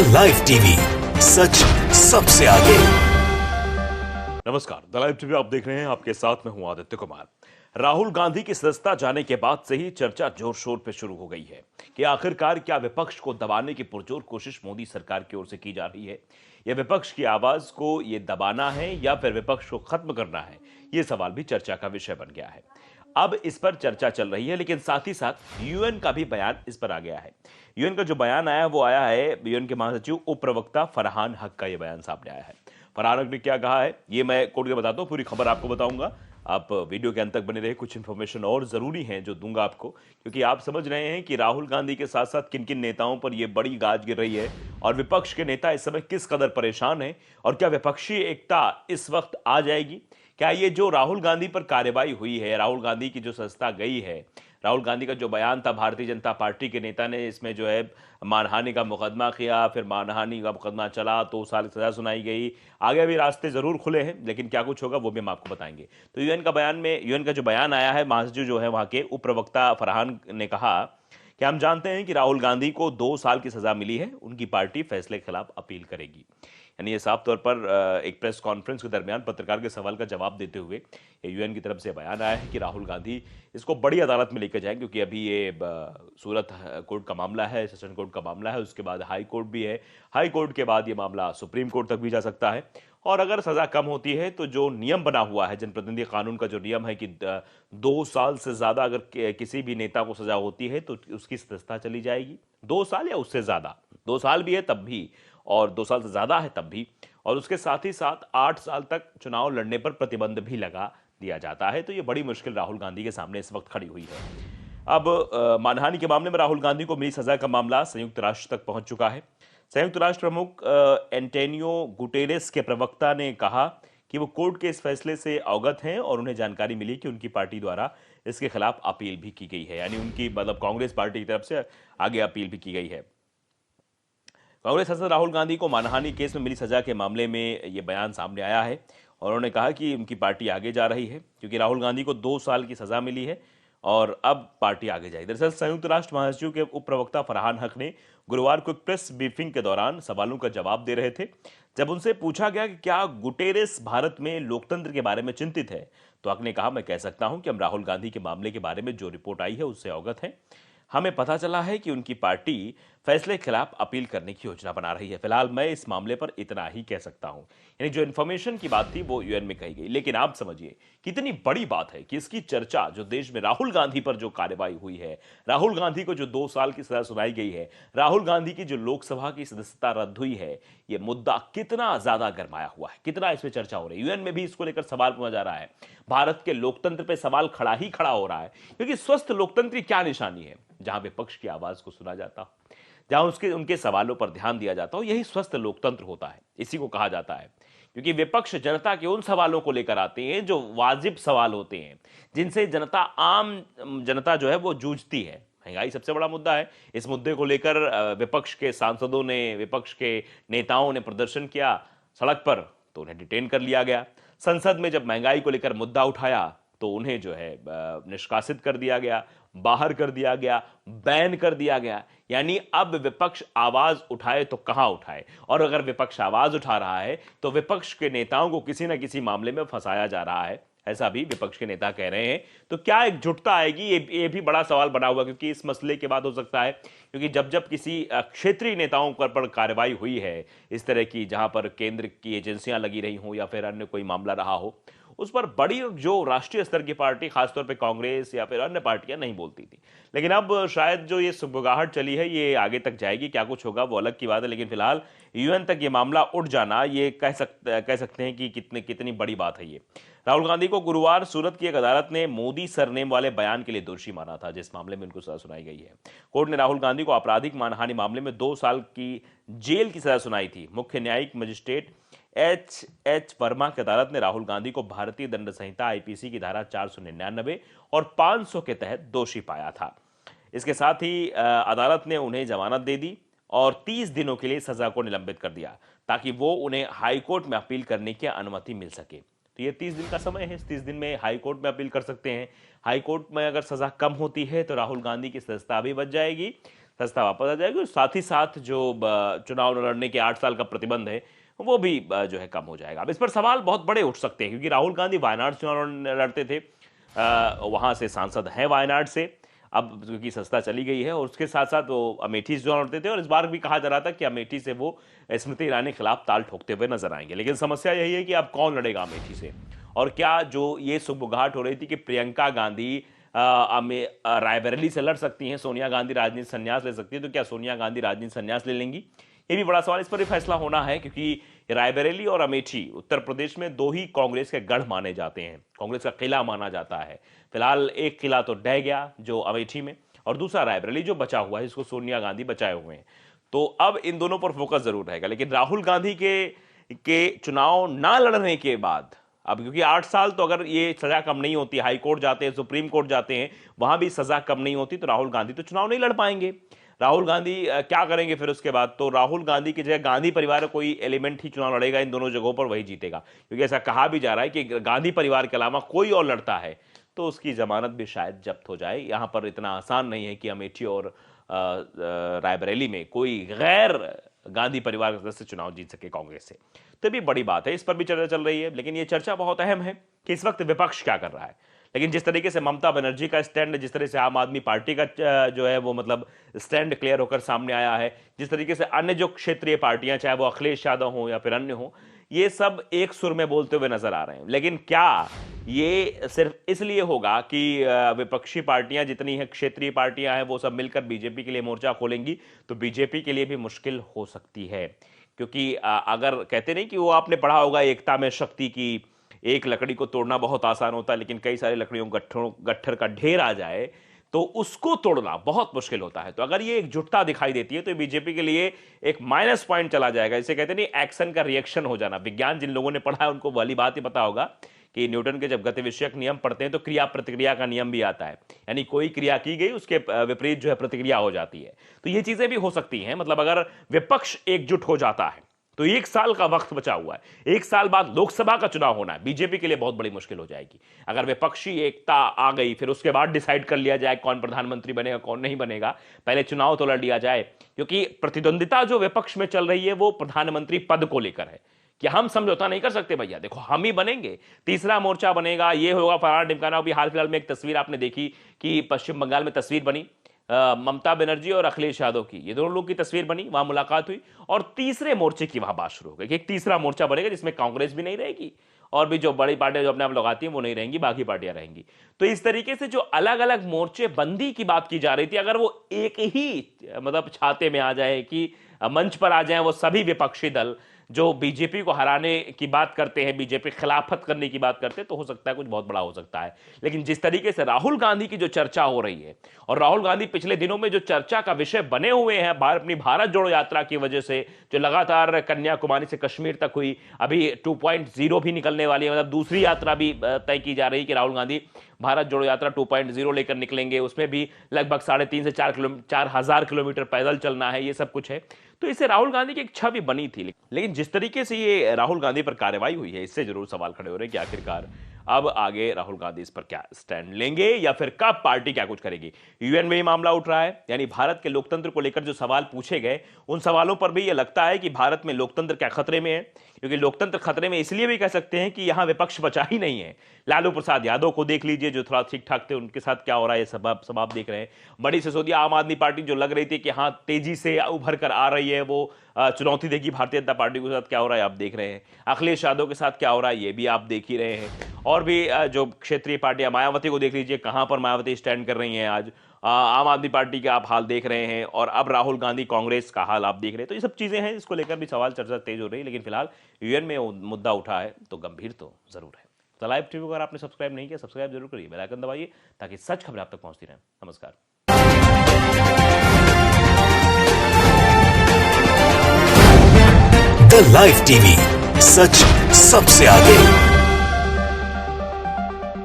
The live TV, सच सबसे आगे। नमस्कार, द लाइव टीवी आप देख रहे हैं। आपके साथ में हूं आदित्य कुमार। राहुल गांधी की सदस्यता जाने के बाद से ही चर्चा जोर शोर पे शुरू हो गई है कि आखिरकार क्या विपक्ष को दबाने की पुरजोर कोशिश मोदी सरकार की ओर से की जा रही है, या विपक्ष की आवाज को ये दबाना है, या फिर विपक्ष को खत्म करना है। ये सवाल भी चर्चा का विषय बन गया है। अब इस पर चर्चा चल रही है, लेकिन साथ ही साथ यूएन का भी बयान इस पर आ गया है। यूएन का जो बयान आया वो आया है यूएन के महासचिव उप प्रवक्ता फरहान हक का। ये बयान सामने आया है। फरहान हक ने क्या कहा है ये मैं कोड के बताता हूँ, पूरी खबर आपको बताऊंगा। आप वीडियो के अंत तक बने रहे। कुछ इंफॉर्मेशन और जरूरी है जो दूंगा आपको, क्योंकि आप समझ रहे हैं कि राहुल गांधी के साथ साथ किन किन नेताओं पर यह बड़ी गाज गिर रही है और विपक्ष के नेता इस समय किस कदर परेशान हैं, और क्या विपक्षी एकता इस वक्त आ जाएगी। क्या ये जो राहुल गांधी पर कार्रवाई हुई है, राहुल गांधी की जो सदस्यता गई है, राहुल गांधी का जो बयान था, भारतीय जनता पार्टी के नेता ने इसमें जो है मानहानि का मुकदमा किया, फिर मानहानि का मुकदमा चला, 2 साल की सजा सुनाई गई। आगे भी रास्ते जरूर खुले हैं, लेकिन क्या कुछ होगा वो भी हम आपको बताएंगे। तो यूएन का जो बयान आया है, महासचिव जो है वहां के उप प्रवक्ता फरहान ने कहा कि हम जानते हैं कि राहुल गांधी को 2 साल की सजा मिली है, उनकी पार्टी फैसले के खिलाफ अपील करेगी। यानी ये साफ तौर पर एक प्रेस कॉन्फ्रेंस के दरमियान पत्रकार के सवाल का जवाब देते हुए यूएन की तरफ से बयान आया है कि राहुल गांधी इसको बड़ी अदालत में लेकर जाएंगे, क्योंकि अभी ये सूरत कोर्ट का मामला है, सेशन कोर्ट का मामला है, उसके बाद हाई कोर्ट भी है। हाई कोर्ट के बाद ये मामला सुप्रीम कोर्ट तक भी जा सकता है। और अगर सजा कम होती है तो जो नियम बना हुआ है, जनप्रतिनिधि कानून का जो नियम है कि 2 साल से ज्यादा अगर किसी भी नेता को सजा होती है तो उसकी सदस्यता चली जाएगी। 2 साल या उससे ज्यादा, 2 साल भी है तब भी, और 2 साल से ज्यादा है तब भी, और उसके साथ ही साथ 8 साल तक चुनाव लड़ने पर प्रतिबंध भी लगा दिया जाता है। तो ये बड़ी मुश्किल राहुल गांधी के सामने इस वक्त खड़ी हुई है। अब मानहानि के मामले में राहुल गांधी को मिली सजा का मामला संयुक्त राष्ट्र तक पहुंच चुका है। संयुक्त राष्ट्र प्रमुख एंटोनियो गुटेरेस के प्रवक्ता ने कहा कि वो कोर्ट के इस फैसले से अवगत हैं और उन्हें जानकारी मिली कि उनकी पार्टी द्वारा इसके खिलाफ अपील भी की गई है। यानी उनकी मतलब कांग्रेस पार्टी की तरफ से आगे अपील भी की गई है। कांग्रेस सांसद राहुल गांधी को मानहानि केस में मिली सजा के मामले में यह बयान सामने आया है, और उन्होंने कहा कि उनकी पार्टी आगे जा रही है, क्योंकि राहुल गांधी को 2 साल की सजा मिली है और अब पार्टी आगे जाएगी। दरअसल संयुक्त राष्ट्र महासचिव के उप प्रवक्ता फरहान हक ने गुरुवार को एक प्रेस ब्रीफिंग के दौरान सवालों का जवाब दे रहे थे। जब उनसे पूछा गया कि क्या गुटेरेस भारत में लोकतंत्र के बारे में चिंतित है, तो हक ने कहा, मैं कह सकता हूं कि हम राहुल गांधी के मामले के बारे में जो रिपोर्ट आई है उससे अवगत हैं। हमें पता चला है कि उनकी पार्टी फैसले के खिलाफ अपील करने की योजना बना रही है। फिलहाल मैं इस मामले पर इतना ही कह सकता हूं। यानी जो इन्फॉर्मेशन की बात थी वो यूएन में कही गई, लेकिन आप समझिए कितनी बड़ी बात है कि इसकी चर्चा जो देश में राहुल गांधी पर जो कार्रवाई हुई है, राहुल गांधी को जो 2 साल की सजा सुनाई गई है, राहुल गांधी की जो लोकसभा की सदस्यता रद्द हुई है, ये मुद्दा कितना ज्यादा गरमाया हुआ है, कितना इसमें चर्चा हो रही है। यूएन में भी इसको लेकर सवाल पूछा जा रहा है। भारत के लोकतंत्र पर सवाल खड़ा हो रहा है, क्योंकि स्वस्थ लोकतंत्र की क्या निशानी है? जहां विपक्ष की आवाज को सुना जाता हो, जहां उनके सवालों पर ध्यान दिया जाता हो, यही स्वस्थ लोकतंत्र होता है, इसी को कहा जाता है। क्योंकि विपक्ष जनता के उन सवालों को लेकर आते हैं जो वाजिब सवाल होते हैं, जिनसे आम जनता जो है वो जूझती है। महंगाई सबसे बड़ा मुद्दा है। इस मुद्दे को लेकर विपक्ष के सांसदों ने, विपक्ष के नेताओं ने प्रदर्शन किया सड़क पर, तो उन्हें डिटेन कर लिया गया। संसद में जब महंगाई को लेकर मुद्दा उठाया तो उन्हें जो है निष्कासित कर दिया गया, बाहर कर दिया गया, बैन कर दिया गया। यानी अब विपक्ष आवाज उठाए तो कहां उठाए, और अगर विपक्ष आवाज उठा रहा है तो विपक्ष के नेताओं को किसी ना किसी मामले में फंसाया जा रहा है, ऐसा भी विपक्ष के नेता कह रहे हैं। तो क्या एकजुटता आएगी, ये भी बड़ा सवाल बना हुआ, क्योंकि इस मसले के बाद हो सकता है, क्योंकि जब किसी क्षेत्रीय नेताओं पर कार्रवाई हुई है इस तरह की, जहां पर केंद्र की एजेंसियां लगी रही हों या फिर अन्य कोई मामला रहा हो, उस पर बड़ी जो राष्ट्रीय स्तर की पार्टी, खासतौर पे कांग्रेस या फिर अन्य पार्टियां नहीं बोलती थी। लेकिन अब शायद जो ये सुगबुगाहट चली है ये आगे तक जाएगी। क्या कुछ होगा वो अलग की बात है, लेकिन फिलहाल यूएन तक ये मामला उठ जाना, ये कह सकते हैं कि कितनी बड़ी बात है ये। राहुल गांधी को गुरुवार सूरत की एक अदालत ने मोदी सरनेम वाले बयान के लिए दोषी माना था, जिस मामले में उनको सजा सुनाई गई है। कोर्ट ने राहुल गांधी को आपराधिक मानहानि मामले में 2 साल की जेल की सजा सुनाई थी। मुख्य न्यायिक मजिस्ट्रेट एच वर्मा की अदालत ने राहुल गांधी को भारतीय दंड संहिता आईपीसी की धारा 499 और 500 के तहत दोषी पाया था। इसके साथ ही अदालत ने उन्हें जमानत दे दी और 30 दिनों के लिए सजा को निलंबित कर दिया, ताकि वो उन्हें हाईकोर्ट में अपील करने की अनुमति मिल सके। तो ये 30 दिन का समय है, इस 30 दिन में हाईकोर्ट में अपील कर सकते हैं। हाईकोर्ट में अगर सजा कम होती है तो राहुल गांधी की सदस्यता भी बच जाएगी, सत्ता वापस आ जाएगी, और साथ ही साथ जो चुनाव लड़ने के 8 साल का प्रतिबंध है वो भी जो है कम हो जाएगा। अब इस पर सवाल बहुत बड़े उठ सकते हैं, क्योंकि राहुल गांधी वायनाड चुनाव लड़ते थे, वहां से सांसद हैं वायनाड से, अब क्योंकि सत्ता चली गई है, और उसके साथ साथ वो अमेठी से चुनाव लड़ते थे, और इस बार भी कहा जा रहा था कि अमेठी से वो स्मृति ईरानी के खिलाफ ताल ठोकते हुए नजर आएंगे। लेकिन समस्या यही है कि अब कौन लड़ेगा अमेठी से, और क्या जो ये सुगबुगाहट हो रही थी कि प्रियंका गांधी रायबरेली से लड़ सकती हैं, सोनिया गांधी राजनीति संन्यास ले सकती है, तो क्या सोनिया गांधी राजनीति संन्यास ले लेंगी, ये भी बड़ा सवाल। इस पर भी फैसला होना है, क्योंकि रायबरेली और अमेठी उत्तर प्रदेश में दो ही कांग्रेस के गढ़ माने जाते हैं, कांग्रेस का किला माना जाता है। फिलहाल एक किला तो ढह गया जो अमेठी में, और दूसरा रायबरेली जो बचा हुआ है, जिसको सोनिया गांधी बचाए हुए हैं। तो अब इन दोनों पर फोकस जरूर रहेगा। लेकिन राहुल गांधी के चुनाव ना लड़ने के बाद, अब क्योंकि 8 साल तो अगर ये सजा कम नहीं होती, हाई कोर्ट जाते हैं, सुप्रीम कोर्ट जाते हैं, वहां भी सजा कम नहीं होती, तो राहुल गांधी तो चुनाव नहीं लड़ पाएंगे। राहुल गांधी क्या करेंगे फिर उसके बाद? तो राहुल गांधी की जगह गांधी परिवार कोई एलिमेंट ही चुनाव लड़ेगा, इन दोनों जगहों पर वही जीतेगा, क्योंकि ऐसा कहा भी जा रहा है कि गांधी परिवार के अलावा कोई और लड़ता है तो उसकी जमानत भी शायद जब्त हो जाए। यहां पर इतना आसान नहीं है कि अमेठी और रायबरेली में कोई गैर गांधी परिवार के सदस्य चुनाव जीत सके कांग्रेस से, तो भी बड़ी बात है। इस पर भी चर्चा चल रही है, लेकिन यह चर्चा बहुत अहम है कि इस वक्त विपक्ष क्या कर रहा है। लेकिन जिस तरीके से ममता बनर्जी का स्टैंड, जिस तरह से आम आदमी पार्टी का जो है वो मतलब स्टैंड क्लियर होकर सामने आया है, जिस तरीके से अन्य जो क्षेत्रीय पार्टियां, चाहे वो अखिलेश यादव हो या फिर अन्य हो, ये सब एक सुर में बोलते हुए नजर आ रहे हैं। लेकिन क्या ये सिर्फ इसलिए होगा कि विपक्षी पार्टियां जितनी हैं, क्षेत्रीय पार्टियां हैं, वो सब मिलकर बीजेपी के लिए मोर्चा खोलेंगी? तो बीजेपी के लिए भी मुश्किल हो सकती है, क्योंकि अगर कहते नहीं कि वो आपने पढ़ा होगा एकता में शक्ति की, एक लकड़ी को तोड़ना बहुत आसान होता है, लेकिन कई सारी लकड़ियों गट्ठर का ढेर आ जाए तो उसको तोड़ना बहुत मुश्किल होता है। तो अगर ये एकजुटता दिखाई देती है तो बीजेपी के लिए एक माइनस पॉइंट चला जाएगा। इसे कहते नहीं एक्शन का रिएक्शन हो जाना। विज्ञान जिन लोगों ने पढ़ा है उनको वाली बात ही पता होगा कि न्यूटन के जब गति विषयक नियम पढ़ते हैं तो क्रिया प्रतिक्रिया का नियम भी आता है, यानी कोई क्रिया की गई उसके विपरीत जो है प्रतिक्रिया हो जाती है। तो ये चीजें भी हो सकती हैं, मतलब अगर विपक्ष एकजुट हो जाता है तो 1 साल का वक्त बचा हुआ है, 1 साल बाद लोकसभा का चुनाव होना है, बीजेपी के लिए बहुत बड़ी मुश्किल हो जाएगी। अगर विपक्षी एकता आ गई, फिर उसके बाद डिसाइड कर लिया जाए कौन प्रधानमंत्री बनेगा कौन नहीं बनेगा, पहले चुनाव तो लड़ लिया जाए, क्योंकि प्रतिद्वंदिता जो विपक्ष में चल रही है वो प्रधानमंत्री पद को लेकर है कि हम समझौता नहीं कर सकते भैया, देखो हम ही बनेंगे, तीसरा मोर्चा बनेगा, ये होगा, फलाना ढिमकाना। अभी हाल फिलहाल में एक तस्वीर आपने देखी कि पश्चिम बंगाल में तस्वीर बनी ममता बनर्जी और अखिलेश यादव की, ये दोनों लोग की तस्वीर बनी, वहां मुलाकात हुई, और तीसरे मोर्चे की वहां बात शुरू हो गई कि एक तीसरा मोर्चा बनेगा जिसमें कांग्रेस भी नहीं रहेगी और भी जो बड़ी पार्टियां जो अपने आप लगाती हैं वो नहीं रहेंगी, बाकी पार्टियां रहेंगी। तो इस तरीके से जो अलग अलग मोर्चे बंदी की बात की जा रही थी, अगर वो एक ही मतलब छाते में आ जाए कि मंच पर आ जाए वो सभी विपक्षी दल जो बीजेपी को हराने की बात करते हैं, बीजेपी खिलाफत करने की बात करते हैं, तो हो सकता है कुछ बहुत बड़ा हो सकता है। लेकिन जिस तरीके से राहुल गांधी की जो चर्चा हो रही है, और राहुल गांधी पिछले दिनों में जो चर्चा का विषय बने हुए हैं अपनी भारत जोड़ो यात्रा की वजह से, जो लगातार कन्याकुमारी से कश्मीर तक हुई, अभी 2.0 भी निकलने वाली है, मतलब दूसरी यात्रा भी तय की जा रही है कि राहुल गांधी भारत जोड़ो यात्रा 2.0 लेकर निकलेंगे, उसमें भी लगभग 3.5 से 4,000 किलोमीटर पैदल चलना है, ये सब कुछ है। तो इससे राहुल गांधी की एक छवि बनी थी, लेकिन जिस तरीके से ये राहुल गांधी पर कार्रवाई हुई है, इससे जरूर सवाल खड़े हो रहे हैं कि आखिरकार अब आगे राहुल गांधी इस पर क्या स्टैंड लेंगे या फिर कब पार्टी क्या कुछ करेगी। यूएन में ही मामला उठ रहा है, यानी भारत के लोकतंत्र को लेकर जो सवाल पूछे गए उन सवालों पर भी यह लगता है कि भारत में लोकतंत्र क्या खतरे में है, क्योंकि लोकतंत्र खतरे में इसलिए भी कह सकते हैं कि यहां विपक्ष बचा ही नहीं है। लालू प्रसाद यादव को देख लीजिए, जो थोड़ा ठीक ठाक थे, उनके साथ क्या हो रहा है सब आप देख रहे हैं। बड़ी सिसोदिया आम आदमी पार्टी जो लग रही थी कि हाँ तेजी से उभर कर आ रही है, वो चुनौती देगी भारतीय जनता पार्टी के साथ, क्या हो रहा है आप देख रहे हैं। अखिलेश यादव के साथ क्या हो रहा है ये भी आप देख ही रहे हैं। और भी जो क्षेत्रीय पार्टियां, मायावती को देख लीजिए, कहां पर मायावती स्टैंड कर रही हैं आज, आम आदमी पार्टी का आप हाल देख रहे हैं, और अब राहुल गांधी कांग्रेस का हाल आप देख रहे हैं। तो ये सब चीजें हैं, इसको लेकर भी सवाल चर्चा तेज हो रही है। लेकिन फिलहाल यूएन में मुद्दा उठा है तो गंभीर तो जरूर है। तो लाइव टीवी को अगर आपने सब्सक्राइब नहीं किया, सब्सक्राइब जरूर करिए, बेल आइकन दबाइए ताकि सच खबरें आप तक पहुंचती रहें। नमस्कार। द लाइव टीवी, सच सबसे आगे।